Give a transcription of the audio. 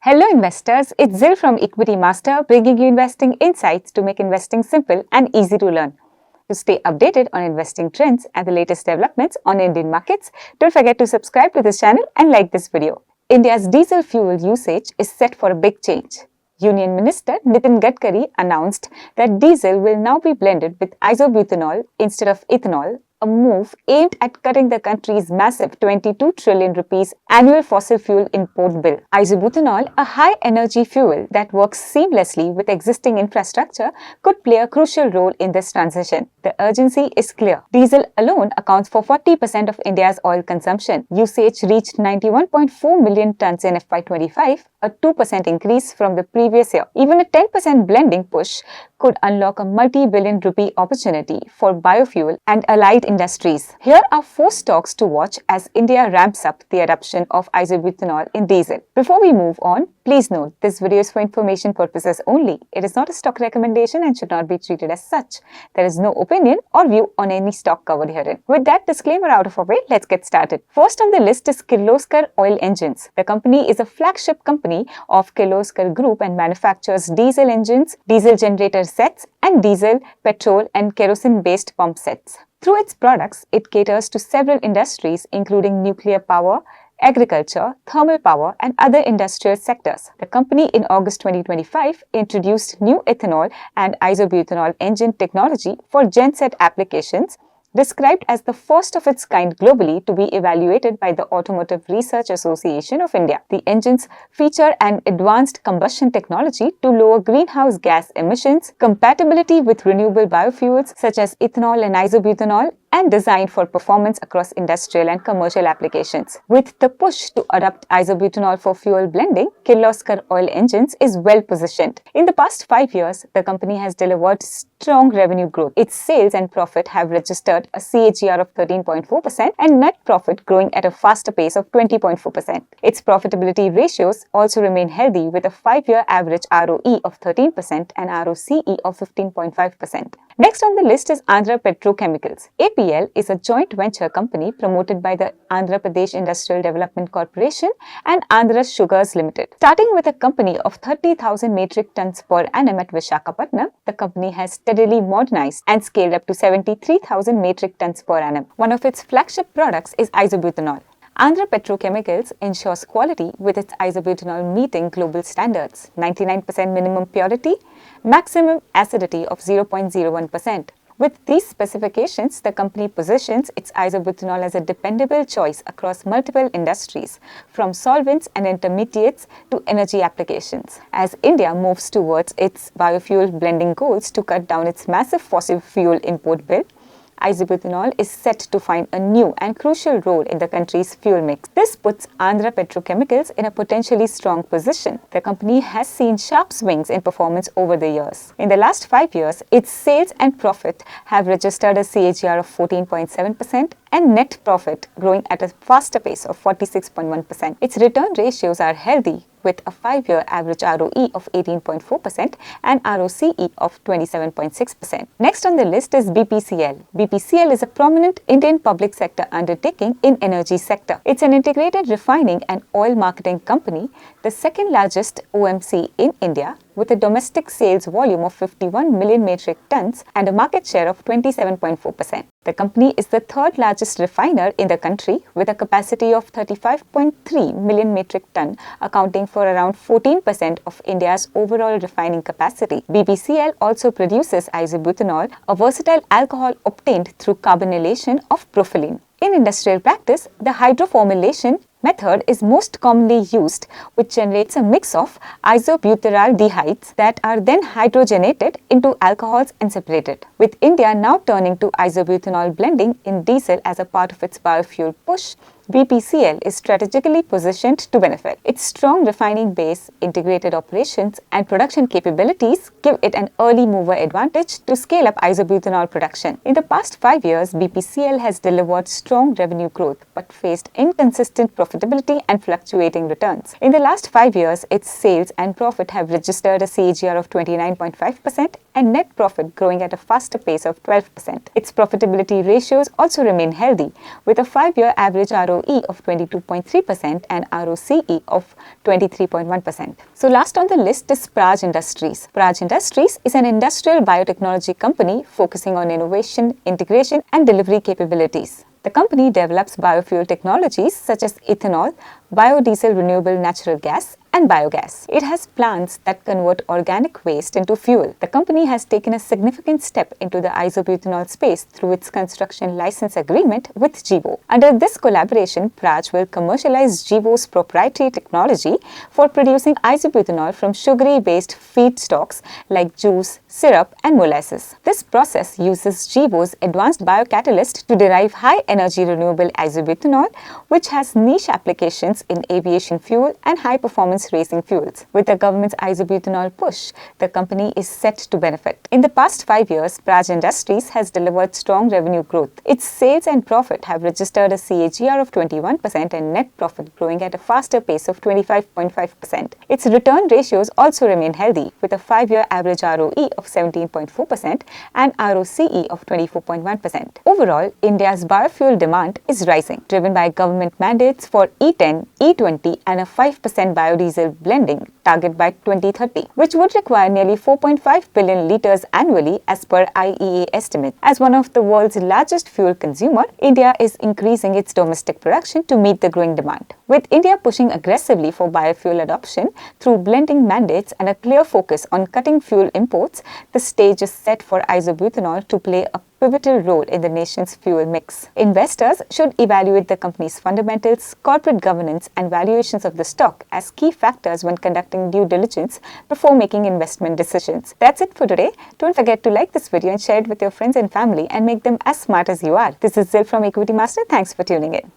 Hello investors, it's Zil from Equitymaster bringing you investing insights to make investing simple and easy to learn. To stay updated on investing trends and the latest developments on Indian markets, don't forget to subscribe to this channel and like this video. India's diesel fuel usage is set for a big change. Union Minister Nitin Gadkari announced that diesel will now be blended with isobutanol instead of ethanol, a move aimed at cutting the country's massive 22 trillion rupees annual fossil fuel import bill. Isobutanol, a high-energy fuel that works seamlessly with existing infrastructure, could play a crucial role in this transition. The urgency is clear. Diesel alone accounts for 40% of India's oil consumption. Usage reached 91.4 million tons in FY25, a 2% increase from the previous year. Even a 10% blending push could unlock a multi-billion rupee opportunity for biofuel and allied industries. Here are 4 stocks to watch as India ramps up the adoption of isobutanol in diesel. Before we move on, please note this video is for information purposes only. It is not a stock recommendation and should not be treated as such. There is no opinion or view on any stock covered herein. With that disclaimer out of our way, let's get started. First on the list is Kirloskar Oil Engines. The company is a flagship company of Kirloskar Group and manufactures diesel engines, diesel generator sets, and diesel, petrol, and kerosene-based pump sets. Through its products, it caters to several industries including nuclear power, agriculture, thermal power, and other industrial sectors. The company in August 2025 introduced new ethanol and isobutanol engine technology for genset applications, described as the first of its kind globally to be evaluated by the Automotive Research Association of India. The engines feature an advanced combustion technology to lower greenhouse gas emissions, compatibility with renewable biofuels such as ethanol and isobutanol, and designed for performance across industrial and commercial applications. With the push to adopt isobutanol for fuel blending, Kirloskar Oil Engines is well positioned. In the past 5 years, the company has delivered strong revenue growth. Its sales and profit have registered a CAGR of 13.4% and net profit growing at a faster pace of 20.4%. Its profitability ratios also remain healthy with a 5-year average ROE of 13% and ROCE of 15.5%. Next on the list is Andhra Petrochemicals. APL is a joint venture company promoted by the Andhra Pradesh Industrial Development Corporation and Andhra Sugars Limited. Starting with a company of 30,000 metric tons per annum at Visakhapatnam, the company has steadily modernized and scaled up to 73,000 metric tons per annum. One of its flagship products is isobutanol. Andhra Petrochemicals ensures quality with its isobutanol meeting global standards, 99% minimum purity, maximum acidity of 0.01%. With these specifications, the company positions its isobutanol as a dependable choice across multiple industries, from solvents and intermediates to energy applications. As India moves towards its biofuel blending goals to cut down its massive fossil fuel import bill, isobutanol is set to find a new and crucial role in the country's fuel mix. This puts Andhra Petrochemicals in a potentially strong position. The company has seen sharp swings in performance over the years. In the last 5 years, its sales and profit have registered a CAGR of 14.7% and net profit growing at a faster pace of 46.1%. Its return ratios are healthy, with a 5-year average ROE of 18.4% and ROCE of 27.6%. Next on the list is BPCL. BPCL is a prominent Indian public sector undertaking in energy sector. It's an integrated refining and oil marketing company, the second largest OMC in India, with a domestic sales volume of 51 million metric tons and a market share of 27.4%. The company is the third largest refiner in the country with a capacity of 35.3 million metric ton, accounting for around 14% of India's overall refining capacity. BPCL also produces isobutanol, a versatile alcohol obtained through carbonylation of propylene. In industrial practice, the hydroformylation method is most commonly used, which generates a mix of isobutyraldehydes that are then hydrogenated into alcohols and separated. With India now turning to isobutanol blending in diesel as a part of its biofuel push, BPCL is strategically positioned to benefit. Its strong refining base, integrated operations, and production capabilities give it an early mover advantage to scale up isobutanol production. In the past 5 years, BPCL has delivered strong revenue growth but faced inconsistent profitability and fluctuating returns. In the last 5 years, its sales and profit have registered a CAGR of 29.5% and net profit growing at a faster pace of 12%. Its profitability ratios also remain healthy, with a 5-year average ROE ROE of 22.3% and ROCE of 23.1%. So last on the list is Praj Industries. Praj Industries is an industrial biotechnology company focusing on innovation, integration and delivery capabilities. The company develops biofuel technologies such as ethanol, biodiesel, renewable natural gas, and biogas. It has plants that convert organic waste into fuel. The company has taken a significant step into the isobutanol space through its construction license agreement with Gevo. Under this collaboration, Praj will commercialize Gevo's proprietary technology for producing isobutanol from sugary-based feedstocks like juice, syrup, and molasses. This process uses Gevo's advanced biocatalyst to derive high-energy renewable isobutanol, which has niche applications in aviation fuel and high-performance racing fuels. With the government's isobutanol push, the company is set to benefit. In the past 5 years, Praj Industries has delivered strong revenue growth. Its sales and profit have registered a CAGR of 21% and net profit growing at a faster pace of 25.5%. Its return ratios also remain healthy, with a 5-year average ROE of 17.4% and ROCE of 24.1%. Overall, India's biofuel demand is rising, driven by government mandates for E10, E20 and a 5% biodiesel blending target by 2030, which would require nearly 4.5 billion litres annually as per IEA estimate. As one of the world's largest fuel consumer, India is increasing its domestic production to meet the growing demand. With India pushing aggressively for biofuel adoption through blending mandates and a clear focus on cutting fuel imports, the stage is set for isobutanol to play a pivotal role in the nation's fuel mix. Investors should evaluate the company's fundamentals, corporate governance, and valuations of the stock as key factors when conducting due diligence before making investment decisions. That's it for today. Don't forget to like this video and share it with your friends and family and make them as smart as you are. This is Zil from Equitymaster. Thanks for tuning in.